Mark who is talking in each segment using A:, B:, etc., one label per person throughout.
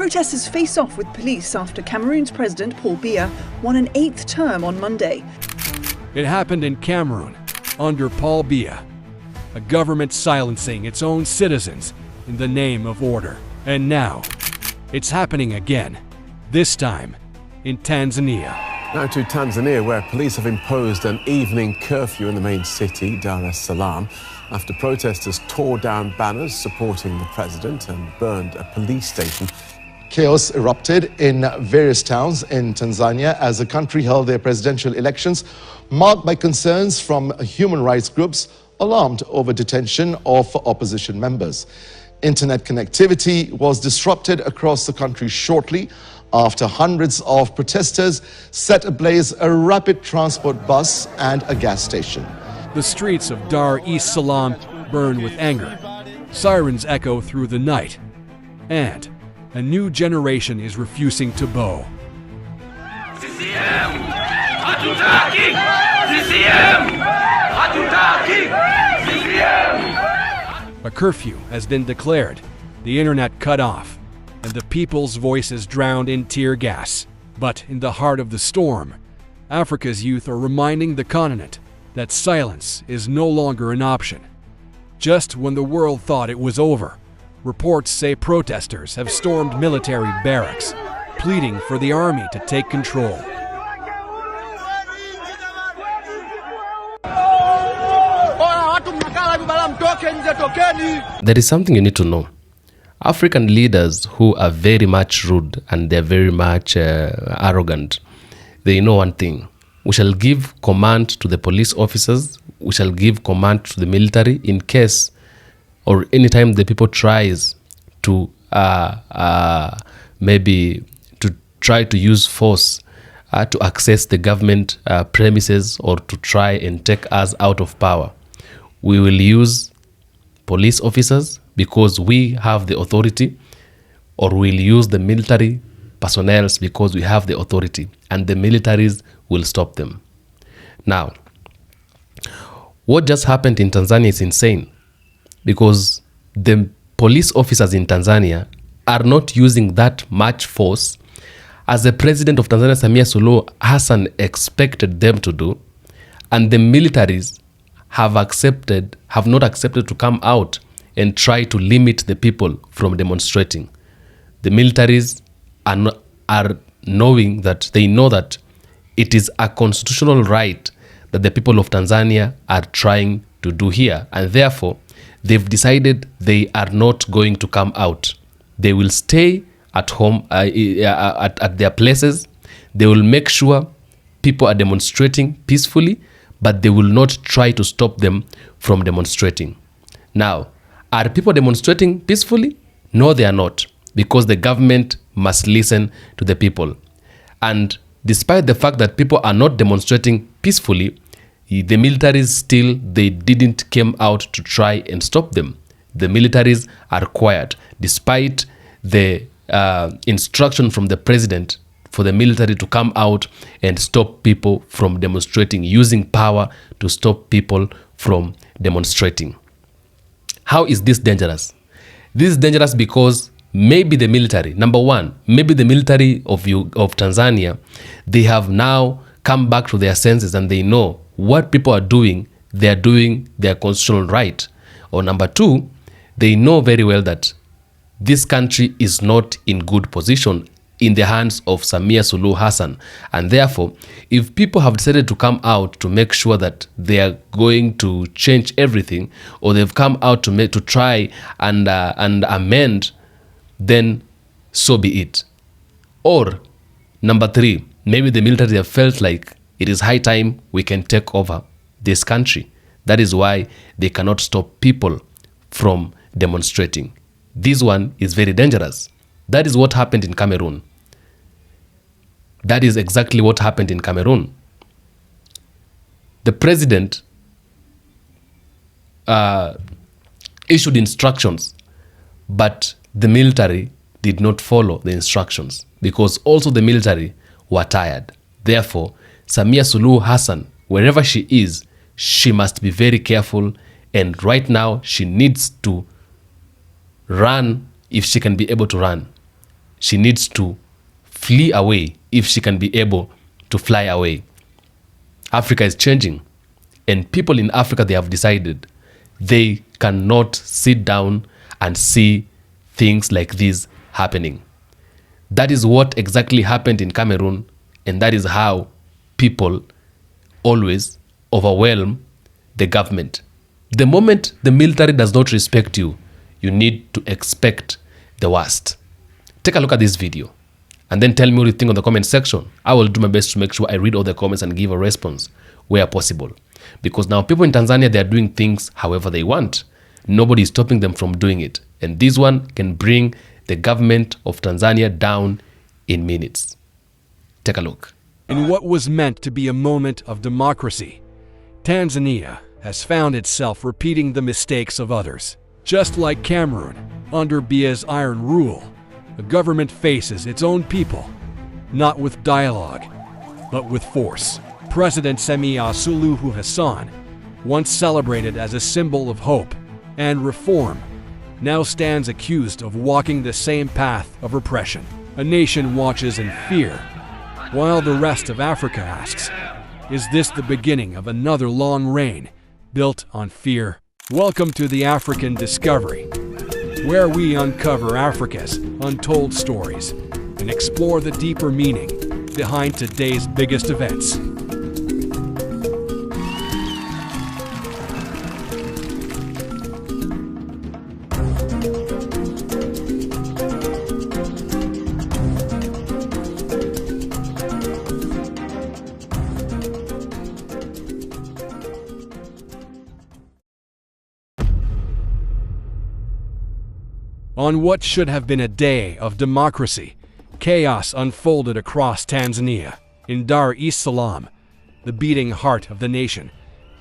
A: Protesters face off with police after Cameroon's President Paul Biya won an 8th term on Monday.
B: It happened in Cameroon, under Paul Biya, a government silencing its own citizens in the name of order. And now, it's happening again, this time in Tanzania.
C: Now to Tanzania, where police have imposed an evening curfew in the main city, Dar es Salaam, after protesters tore down banners supporting the president and burned a police station.
D: Chaos erupted in various towns in Tanzania as the country held their presidential elections, marked by concerns from human rights groups alarmed over detention of opposition members. Internet connectivity was disrupted across the country shortly after hundreds of protesters set ablaze a rapid transport bus and a gas station.
B: The streets of Dar es Salaam burn with anger. Sirens echo through the night. And a new generation is refusing to bow.
E: CCM! Hatutaki! CCM! Hatutaki! CCM!
B: A curfew has been declared, the internet cut off, and the people's voices drowned in tear gas. But in the heart of the storm, Africa's youth are reminding the continent that silence is no longer an option. Just when the world thought it was over, reports say protesters have stormed military barracks, pleading for the army to take control.
F: There is something you need to know. African leaders who are very much rude and they're very much arrogant, they know one thing. We shall give command to the police officers, we shall give command to the military in case or anytime the people tries to maybe to try to use force to access the government premises or to try and take us out of power. We will use police officers because we have the authority, or we'll use the military personnel because we have the authority, and the militaries will stop them. Now, what just happened in Tanzania is insane, because the police officers in Tanzania are not using that much force as the president of Tanzania, Samia Suluhu Hassan, expected them to do, and the militaries have not accepted to come out and try to limit the people from demonstrating. The militaries are knowing that they know that it is a constitutional right that the people of Tanzania are trying to do here, and therefore they've decided they are not going to come out. They will stay at home, at their places. They will make sure people are demonstrating peacefully, but they will not try to stop them from demonstrating. Now, are people demonstrating peacefully? No, they are not, because the government must listen to the people. And despite the fact that people are not demonstrating peacefully, the militaries still, they didn't come out to try and stop them. The militaries are quiet, despite the instruction from the president for the military to come out and stop people from demonstrating, using power to stop people from demonstrating. How is this dangerous? This is dangerous because maybe the military, number one, maybe the military of Tanzania, they have now come back to their senses and they know what people are doing their constitutional right. Or number two, they know very well that this country is not in good position in the hands of Samia Suluhu Hassan. And therefore, if people have decided to come out to make sure that they are going to change everything, or they've come out to try and amend, then so be it. Or number three, maybe the military have felt like it is high time we can take over this country. That is why they cannot stop people from demonstrating. This one is very dangerous. That is what happened in Cameroon. That is exactly what happened in Cameroon. The president issued instructions, but the military did not follow the instructions because also the military were tired. Therefore, Samia Suluhu Hassan, wherever she is, she must be very careful, and right now she needs to run if she can be able to run. she needs to flee away if she can be able to fly away. Africa is changing, and people in Africa, they have decided they cannot sit down and see things like this happening. That is what exactly happened in Cameroon, and that is how people always overwhelm the government. The moment the military does not respect you, you need to expect the worst. Take a look at this video and then tell me what you think on the comment section. I will do my best to make sure I read all the comments and give a response where possible. Because now people in Tanzania, they are doing things however they want. Nobody is stopping them from doing it. And this one can bring the government of Tanzania down in minutes. Take a look.
B: In what was meant to be a moment of democracy, Tanzania has found itself repeating the mistakes of others. Just like Cameroon, under Biya's iron rule, the government faces its own people, not with dialogue, but with force. President Samia Suluhu Hassan, once celebrated as a symbol of hope and reform, now stands accused of walking the same path of repression. A nation watches in fear, while the rest of Africa asks, is this the beginning of another long reign built on fear? Welcome to the African Discovery, where we uncover Africa's untold stories and explore the deeper meaning behind today's biggest events. On what should have been a day of democracy, chaos unfolded across Tanzania. In Dar es Salaam, the beating heart of the nation,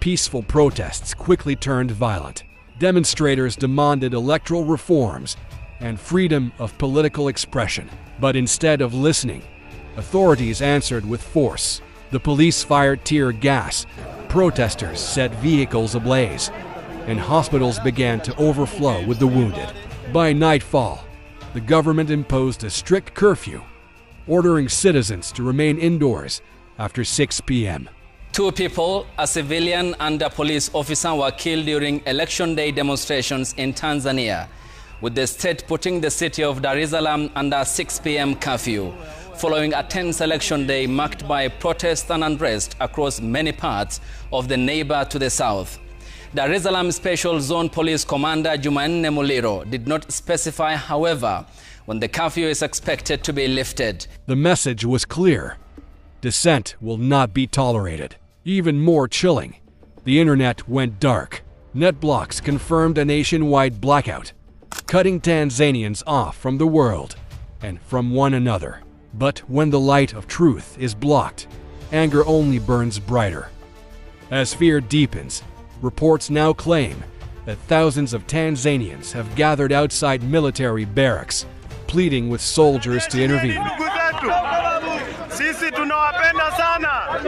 B: peaceful protests quickly turned violent. Demonstrators demanded electoral reforms and freedom of political expression. But instead of listening, authorities answered with force. The police fired tear gas, protesters set vehicles ablaze, and hospitals began to overflow with the wounded. By nightfall, the government imposed a strict curfew, ordering citizens to remain indoors after 6 p.m.
G: 2 people, a civilian and a police officer, were killed during election day demonstrations in Tanzania, with the state putting the city of Dar es Salaam under 6 p.m. curfew, following a tense election day marked by protests and unrest across many parts of the neighbor to the south. Dar es Salaam Special Zone Police Commander Jumanne Muliro did not specify, however, when the curfew is expected to be lifted.
B: The message was clear. Dissent will not be tolerated. Even more chilling, the internet went dark. Net blocks confirmed a nationwide blackout, cutting Tanzanians off from the world and from one another. But when the light of truth is blocked, anger only burns brighter. As fear deepens, reports now claim that thousands of Tanzanians have gathered outside military barracks, pleading with soldiers to intervene.
H: Sisi tunawapenda sana.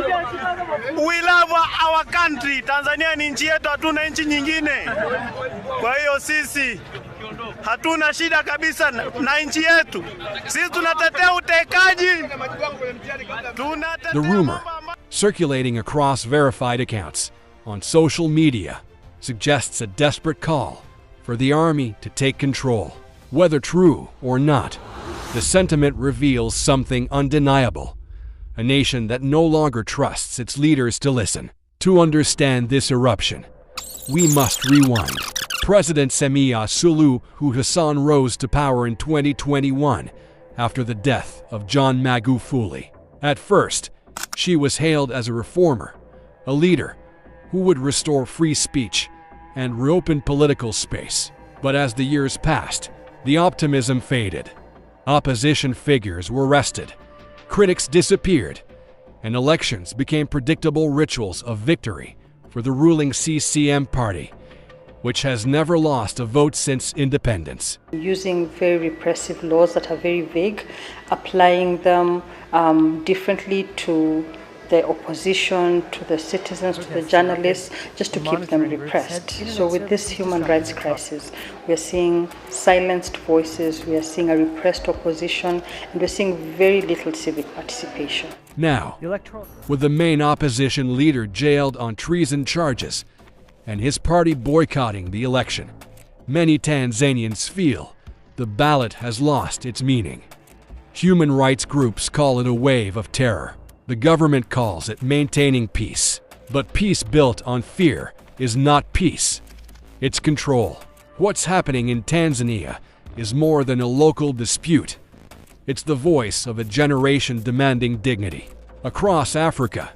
H: We love our country. Tanzania ni nchi yetu, hatuna nchi nyingine. Kwa hiyo sisi hatuna shida kabisa na nchi yetu. Sisi tunatetea utekaji.
B: The rumor, circulating across verified accounts on social media, suggests a desperate call for the army to take control. Whether true or not, the sentiment reveals something undeniable. A nation that no longer trusts its leaders to listen. To understand this eruption, we must rewind. President Samia Suluhu Hassan rose to power in 2021 after the death of John Magufuli. At first, she was hailed as a reformer, a leader who would restore free speech and reopen political space. But as the years passed, the optimism faded. Opposition figures were arrested, critics disappeared, and elections became predictable rituals of victory for the ruling CCM party, which has never lost a vote since independence.
I: Using very repressive laws that are very vague, applying them differently to the opposition, to the citizens, to the journalists, just to keep them repressed. So with this human rights crisis, we are seeing silenced voices, we are seeing a repressed opposition, and we're seeing very little civic participation.
B: Now, with the main opposition leader jailed on treason charges and his party boycotting the election, many Tanzanians feel the ballot has lost its meaning. Human rights groups call it a wave of terror. The government calls it maintaining peace. But peace built on fear is not peace. It's control. What's happening in Tanzania is more than a local dispute. It's the voice of a generation demanding dignity. Across Africa,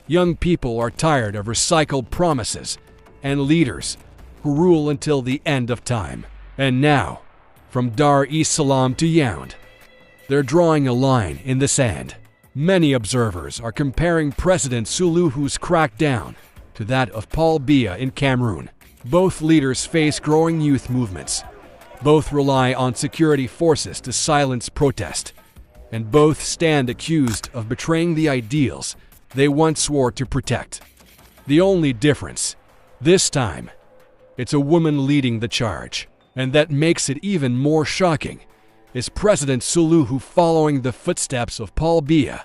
B: young people are tired of recycled promises and leaders who rule until the end of time. And now, from Dar es Salaam to Yaoundé, they're drawing a line in the sand. Many observers are comparing President Suluhu's crackdown to that of Paul Biya in Cameroon. Both leaders face growing youth movements. Both rely on security forces to silence protest. And both stand accused of betraying the ideals they once swore to protect. The only difference, this time, it's a woman leading the charge. And that makes it even more shocking. Is President Suluhu following the footsteps of Paul Biya?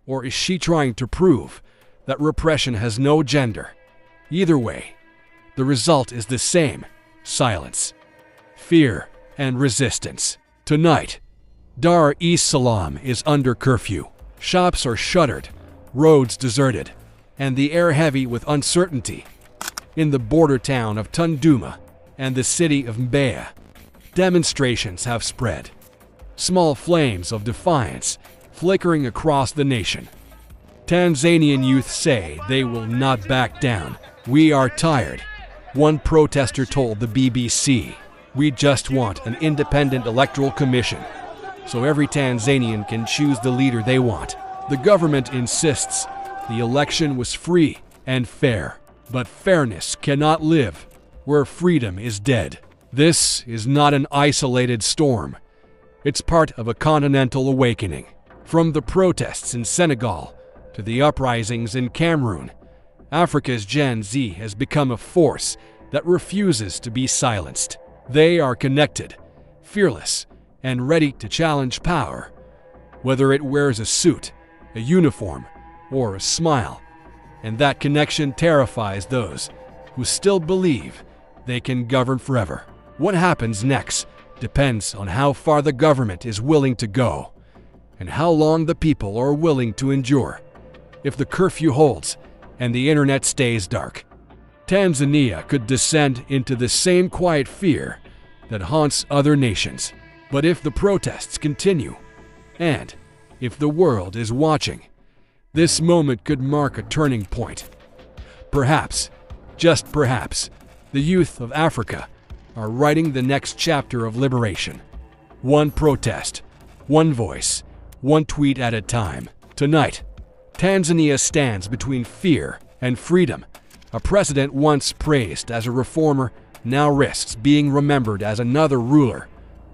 B: Or is she trying to prove that repression has no gender? Either way, the result is the same: silence, fear, and resistance. Tonight, Dar es Salaam is under curfew. Shops are shuttered, roads deserted, and the air heavy with uncertainty. In the border town of Tunduma and the city of Mbeya, demonstrations have spread. Small flames of defiance flickering across the nation. Tanzanian youth say they will not back down. "We are tired," one protester told the BBC. "We just want an independent electoral commission, so every Tanzanian can choose the leader they want." The government insists the election was free and fair, but fairness cannot live where freedom is dead. This is not an isolated storm. It's part of a continental awakening. From the protests in Senegal to the uprisings in Cameroon, Africa's Gen Z has become a force that refuses to be silenced. They are connected, fearless, and ready to challenge power, whether it wears a suit, a uniform, or a smile. And that connection terrifies those who still believe they can govern forever. What happens next depends on how far the government is willing to go and how long the people are willing to endure. If the curfew holds and the internet stays dark, Tanzania could descend into the same quiet fear that haunts other nations. But if the protests continue, and if the world is watching, this moment could mark a turning point. Perhaps, just perhaps, the youth of Africa are writing the next chapter of liberation. One protest, one voice, one tweet at a time. Tonight, Tanzania stands between fear and freedom. A president once praised as a reformer now risks being remembered as another ruler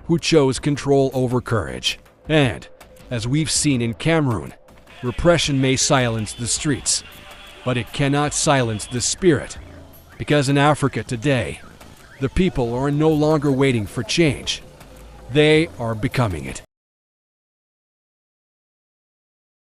B: who chose control over courage. And, as we've seen in Cameroon, repression may silence the streets, but it cannot silence the spirit. Because in Africa today, the people are no longer waiting for change. They are becoming it.